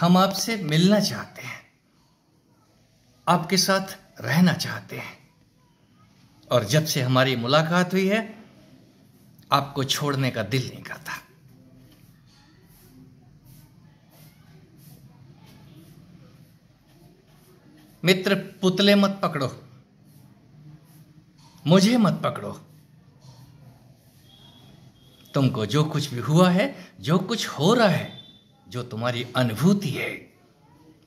हम आपसे मिलना चाहते हैं, आपके साथ रहना चाहते हैं, और जब से हमारी मुलाकात हुई है आपको छोड़ने का दिल नहीं करता। मित्र, पुतले मत पकड़ो, मुझे मत पकड़ो। तुमको जो कुछ भी हुआ है, जो कुछ हो रहा है, जो तुम्हारी अनुभूति है,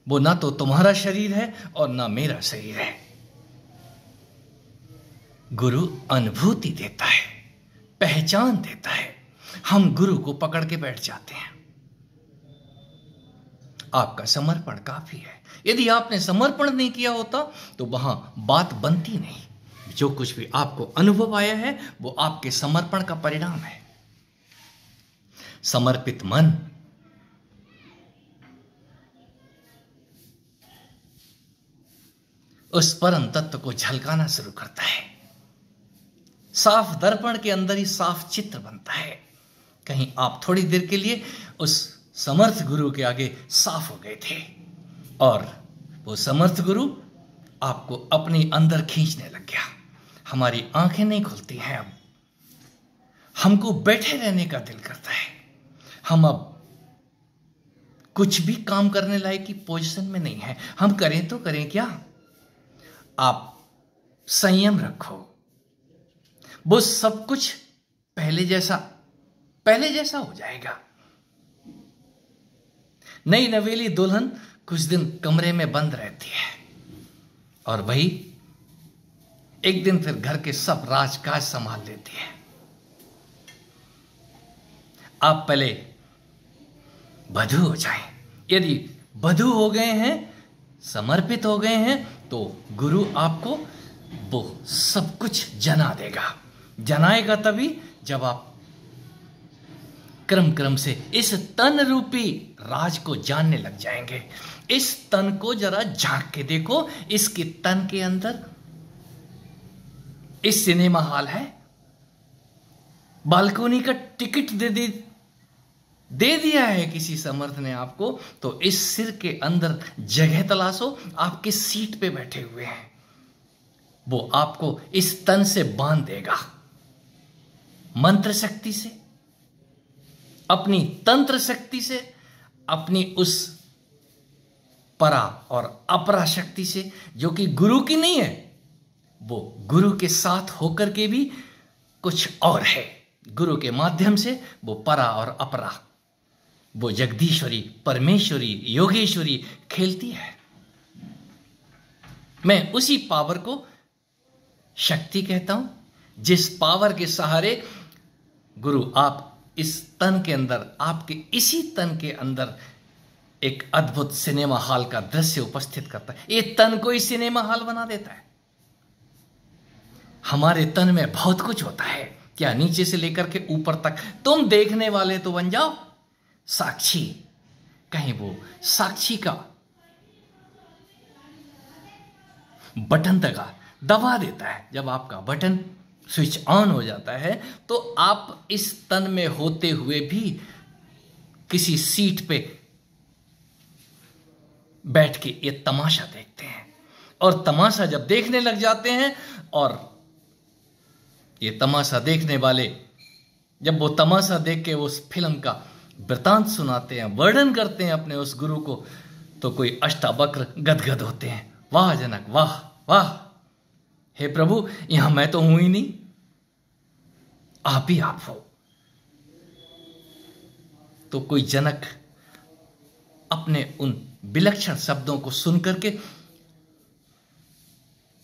वो ना तो तुम्हारा शरीर है और ना मेरा शरीर है। गुरु अनुभूति देता है, पहचान देता है। हम गुरु को पकड़ के बैठ जाते हैं। आपका समर्पण काफी है। यदि आपने समर्पण नहीं किया होता तो वहां बात बनती नहीं। जो कुछ भी आपको अनुभव आया है वो आपके समर्पण का परिणाम है। समर्पित मन उस परम तत्व को झलकाना शुरू करता है। साफ दर्पण के अंदर ही साफ चित्र बनता है। कहीं आप थोड़ी देर के लिए उस समर्थ गुरु के आगे साफ हो गए थे और वो समर्थ गुरु आपको अपने अंदर खींचने लग गया। हमारी आंखें नहीं खुलती हैं। अब हमको बैठे रहने का दिल करता है। हम अब कुछ भी काम करने लायक की पोजीशन में नहीं है। हम करें तो करें क्या? आप संयम रखो। वो सब कुछ पहले जैसा हो जाएगा। नई नवेली दुल्हन कुछ दिन कमरे में बंद रहती है और वही एक दिन फिर घर के सब राजकाज संभाल लेती है। आप पहले बधू हो जाएं। यदि बधू हो गए हैं, समर्पित हो गए हैं, तो गुरु आपको वो सब कुछ जना देगा। जनाएगा तभी जब आप क्रम क्रम से इस तन रूपी राज को जानने लग जाएंगे। इस तन को जरा झांक के देखो। इसके तन के अंदर इस सिनेमा हॉल है। बालकोनी का टिकट दे दिया है किसी समर्थ ने आपको, तो इस सिर के अंदर जगह तलाशो। आपके सीट पे बैठे हुए हैं। वो आपको इस तन से बांध देगा। मंत्र शक्ति से, अपनी तंत्र शक्ति से, अपनी उस परा और अपरा शक्ति से, जो कि गुरु की नहीं है, वो गुरु के साथ होकर के भी कुछ और है। गुरु के माध्यम से वो परा और अपरा, वो जगदीश्वरी, परमेश्वरी, योगेश्वरी खेलती है। मैं उसी पावर को शक्ति कहता हूं, जिस पावर के सहारे गुरु आप इस तन के अंदर, आपके इसी तन के अंदर एक अद्भुत सिनेमा हॉल का दृश्य उपस्थित करता है। ये तन को ही सिनेमा हॉल बना देता है। हमारे तन में बहुत कुछ होता है। क्या नीचे से लेकर के ऊपर तक। तुम देखने वाले तो बन जाओ साक्षी। कहीं वो साक्षी का बटन दबा देता है। जब आपका बटन स्विच ऑन हो जाता है तो आप इस तन में होते हुए भी किसी सीट पे बैठ के ये तमाशा देखते हैं। और तमाशा जब देखने लग जाते हैं, और ये तमाशा देखने वाले जब वो तमाशा देख के उस फिल्म का वृतांत सुनाते हैं, वर्णन करते हैं अपने उस गुरु को, तो कोई अष्टावक्र गदगद होते हैं। वाह जनक, वाह वाह, हे प्रभु, यहां मैं तो हूं ही नहीं, आप ही आप हो। तो कोई जनक अपने उन विलक्षण शब्दों को सुनकर के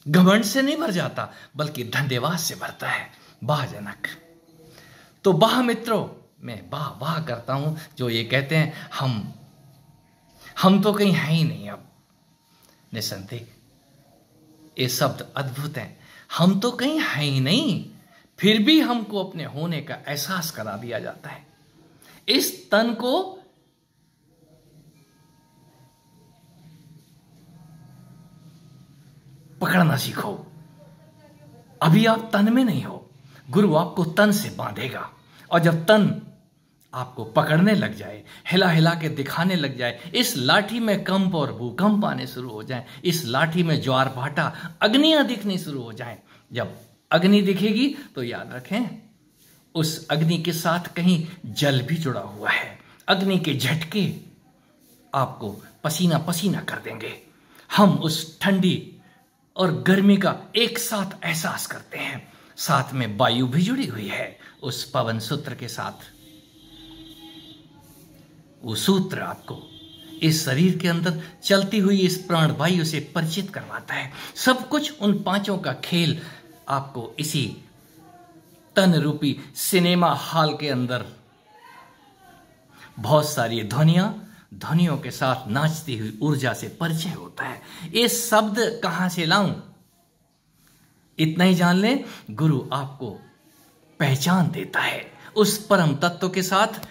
घमंड से नहीं भर जाता, बल्कि धन्यवाद से भरता है। वाह जनक। तो वाह मित्रों, मैं वाह वाह करता हूं जो ये कहते हैं हम तो कहीं है ही नहीं। अब निसंदेह ये शब्द अद्भुत हैं। हम तो कहीं है ही नहीं, फिर भी हमको अपने होने का एहसास करा दिया जाता है। इस तन को पकड़ना सीखो। अभी आप तन में नहीं हो। गुरु आपको तन से बांधेगा, और जब तन आपको पकड़ने लग जाए, हिला हिला के दिखाने लग जाए, इस लाठी में कंप और भूकंप आने शुरू हो जाए, इस लाठी में ज्वार भाटा अग्नियां दिखनी शुरू हो जाएं। जब अग्नि दिखेगी तो याद रखें, उस अग्नि के साथ कहीं जल भी जुड़ा हुआ है। अग्नि के झटके आपको पसीना पसीना कर देंगे। हम उस ठंडी और गर्मी का एक साथ एहसास करते हैं। साथ में वायु भी जुड़ी हुई है उस पवन सूत्र के साथ। वो सूत्र आपको इस शरीर के अंदर चलती हुई इस प्राण वायु से परिचित करवाता है। सब कुछ उन पांचों का खेल आपको इसी तन रूपी सिनेमा हॉल के अंदर बहुत सारी ध्वनियों के साथ नाचती हुई ऊर्जा से परिचय होता है। ये शब्द कहां से लाऊं, इतना ही जान लें, गुरु आपको पहचान देता है उस परम तत्व के साथ।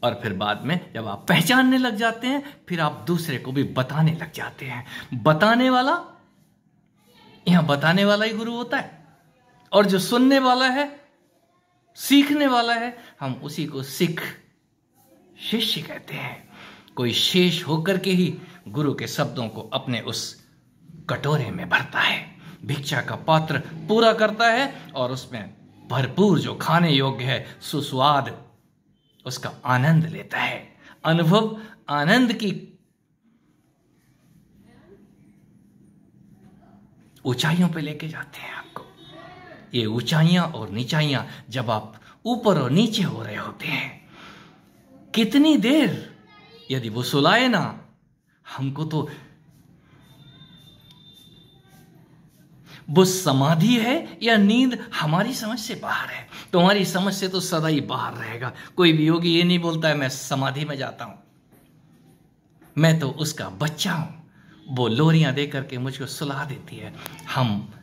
और फिर बाद में जब आप पहचानने लग जाते हैं, फिर आप दूसरे को भी बताने लग जाते हैं। बताने वाला, यहां बताने वाला ही गुरु होता है, और जो सुनने वाला है, सीखने वाला है, हम उसी को सिख शिष्य कहते हैं। कोई शेष होकर के ही गुरु के शब्दों को अपने उस कटोरे में भरता है, भिक्षा का पात्र पूरा करता है, और उसमें भरपूर जो खाने योग्य है, सुस्वाद, उसका आनंद लेता है। अनुभव आनंद की ऊंचाइयों पे लेके जाते हैं आपको। ये ऊंचाइयां और नीचाइयां जब आप ऊपर और नीचे हो रहे होते हैं, कितनी देर यदि वो सुलाए ना हमको, तो वो समाधि है या नींद हमारी समझ से बाहर है। तुम्हारी समझ से तो सदा ही बाहर रहेगा। कोई भी योगी ये नहीं बोलता है मैं समाधि में जाता हूं, मैं तो उसका बच्चा हूं। वो लोरियां दे करके मुझको सुला देती है। हम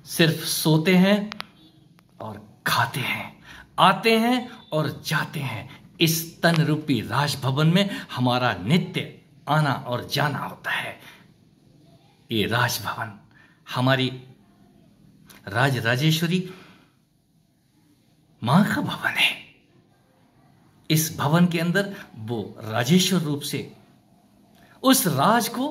सिर्फ सोते हैं और खाते हैं, आते हैं और जाते हैं। इस तन रूपी राजभवन में हमारा नित्य आना और जाना होता है। ये राजभवन हमारी राजेश्वरी मां का भवन है। इस भवन के अंदर वो राजेश्वर रूप से उस राज को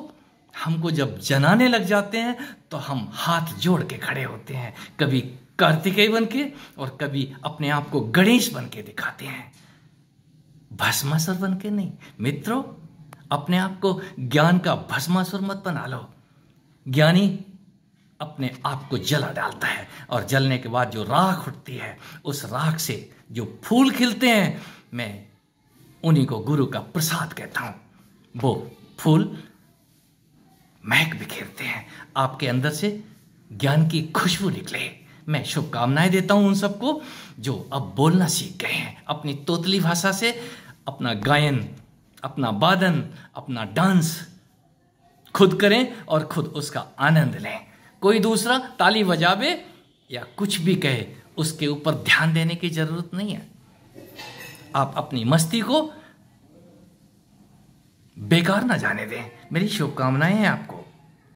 हमको जब जनाने लग जाते हैं, तो हम हाथ जोड़ के खड़े होते हैं। कभी कार्तिकेय बन के और कभी अपने आप को गणेश बन के दिखाते हैं, भस्मासुर बन के नहीं। मित्रों, अपने आप को ज्ञान का भस्मासुर मत बना लो। ज्ञानी अपने आप को जला डालता है, और जलने के बाद जो राख उठती है, उस राख से जो फूल खिलते हैं, मैं उन्हीं को गुरु का प्रसाद कहता हूं। वो फूल महक बिखेरते हैं, आपके अंदर से ज्ञान की खुशबू निकले। मैं शुभकामनाएं देता हूं उन सबको जो अब बोलना सीख गए हैं। अपनी तोतली भाषा से अपना गायन, अपना वादन, अपना डांस खुद करें और खुद उसका आनंद लें। कोई दूसरा ताली बजावे या कुछ भी कहे, उसके ऊपर ध्यान देने की जरूरत नहीं है। आप अपनी मस्ती को बेकार ना जाने दें। मेरी शुभकामनाएं हैं आपको।